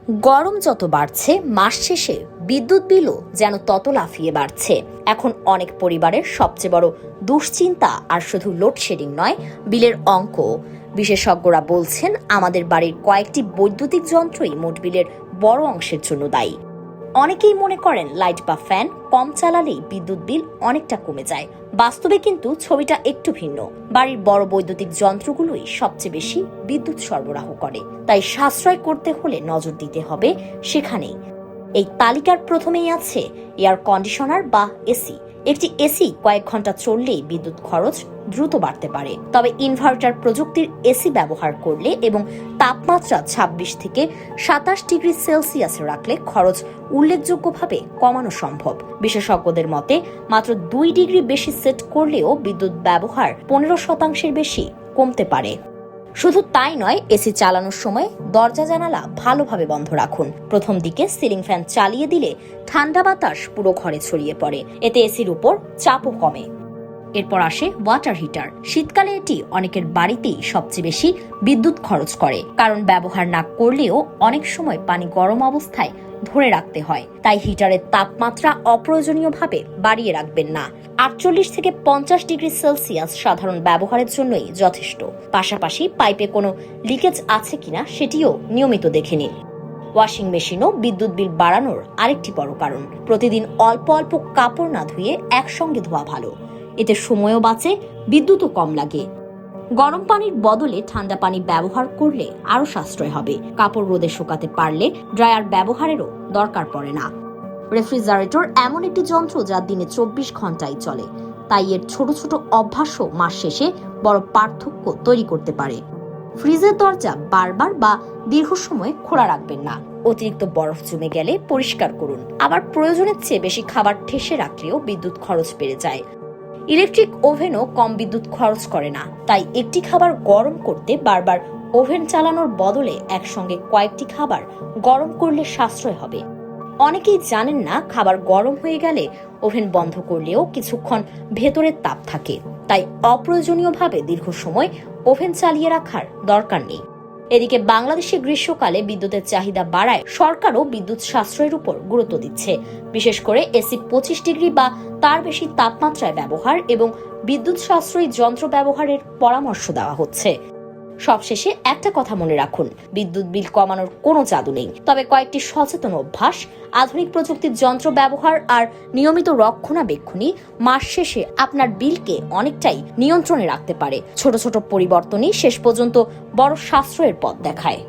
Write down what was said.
গরম যত বাড়ছে মাস শেষে বিদ্যুৎ বিলও যেন তত লাফিয়ে বাড়ছে। এখন অনেক পরিবারের সবচেয়ে বড় দুশ্চিন্তা আর শুধু লোডশেডিং নয়, বিলের অঙ্ক। বিশেষজ্ঞরা বলছেন আমাদের বাড়ির কয়েকটি বৈদ্যুতিক যন্ত্রই মোট বিলের বড় অংশের জন্য দায়ী। অনেকেই মনে করেন লাইট বা ফ্যান কম চালালেই বিদ্যুৎ বিল অনেকটা কমে যায়। বাস্তবে কিন্তু ছবিটা একটু ভিন্ন। বাড়ির বড় বৈদ্যুতিক যন্ত্রগুলোই সবচেয়ে বেশি বিদ্যুৎ সরবরাহ করে, তাই সাশ্রয় করতে হলে নজর দিতে হবে সেখানেই। এই তালিকার প্রথমেই আছে এয়ার কন্ডিশনার বা এসি। একটি এসি কয়েক ঘন্টা চললেই বিদ্যুৎ খরচ দ্রুত বাড়তে পারে, তবে ইনভার্টার প্রযুক্তির এসি ব্যবহার করলে এবং তাপমাত্রা 26 থেকে 27 ডিগ্রি সেলসিয়াস রাখলে খরচ উল্লেখযোগ্যভাবে কমানো সম্ভব। বিশেষজ্ঞদের মতে মাত্র 2 ডিগ্রি বেশি সেট করলেও বিদ্যুৎ ব্যবহার 15% বেশি কমতে পারে। শুধু তাই নয়, এসি চালানোর সময় দরজা জানালা ভালোভাবে বন্ধ রাখুন। প্রথম দিকে সিলিং ফ্যান চালিয়ে দিলে ঠান্ডা বাতাস পুরো ঘরে ছড়িয়ে পড়ে, এতে এসির উপর চাপও কমে। এরপর আসে ওয়াটার হিটার। শীতকালে এটি অনেকের বাড়িতেই সবচেয়ে বেশি বিদ্যুৎ খরচ করে, কারণ ব্যবহার না করলেও অনেক সময় পানি গরম অবস্থায় ধরে রাখতে হয়। তাই হিটারের তাপমাত্রা অপ্রয়োজনীয়ভাবে বাড়িয়ে রাখবেন না। 48 থেকে 50 ডিগ্রি সেলসিয়াস সাধারণ ব্যবহারের জন্যই যথেষ্ট। পাশাপাশি পাইপে কোনো লিকেজ আছে কিনা সেটিও নিয়মিত দেখে নিন। ওয়াশিং মেশিনও বিদ্যুৎ বিল বাড়ানোর আরেকটি বড় কারণ। প্রতিদিন অল্প অল্প কাপড় না ধুয়ে একসঙ্গে ধোয়া ভালো, এতে সময়ও বাঁচে, বিদ্যুৎও কম লাগে। গরম পানির বদলে ঠান্ডা পানি ব্যবহার করলে আরো সাশ্রয় হবে। কাপড় রোদে শুকাতে পারলে ড্রায়ার ব্যবহারেরও দরকার পড়ে না। রেফ্রিজারেটর এমন একটি যন্ত্র যা দিনে 24 ঘন্টাই চলে, তাই এর ছোট ছোট অভ্যাসও মাস শেষে বড় পার্থক্য তৈরি করতে পারে। ফ্রিজের দরজা বারবার বা দীর্ঘ সময় খোলা রাখবেন না। অতিরিক্ত বরফ জমে গেলে পরিষ্কার করুন। আবার প্রয়োজনের চেয়ে বেশি খাবার ঠেসে রাখলেও বিদ্যুৎ খরচ বেড়ে যায়। ইলেকট্রিক ওভেনও কম বিদ্যুৎ খরচ করে না, তাই একটি খাবার গরম করতে বারবার ওভেন চালানোর বদলে একসঙ্গে কয়েকটি খাবার গরম করলে সাশ্রয় হবে। অনেকেই জানেন না, খাবার গরম হয়ে গেলে ওভেন বন্ধ করলেও কিছুক্ষণ ভেতরের তাপ থাকে, তাই অপ্রয়োজনীয়ভাবে দীর্ঘ সময় ওভেন চালিয়ে রাখার দরকার নেই। এদিকে বাংলাদেশে গ্রীষ্মকালে বিদ্যুতের চাহিদা বাড়ায় সরকারও বিদ্যুৎ সাশ্রয়ের উপর গুরুত্ব দিচ্ছে। বিশেষ করে এসি 25 ডিগ্রি বা তার বেশি তাপমাত্রায় ব্যবহার এবং বিদ্যুৎ সাশ্রয়ী যন্ত্র ব্যবহারের পরামর্শ দেওয়া হচ্ছে। সবশেষে একটা কথা মনে রাখুন, বিদ্যুৎ বিল কমানোর কোনো জাদু নেই, তবে কয়েকটি সচেতন অভ্যাস, আধুনিক প্রযুক্তির যন্ত্র ব্যবহার আর নিয়মিত রক্ষণাবেক্ষণই মাস শেষে আপনার বিলকে অনেকটাই নিয়ন্ত্রণে রাখতে পারে। ছোট ছোট পরিবর্তনই শেষ পর্যন্ত বড় সাশ্রয়ের পথ দেখায়।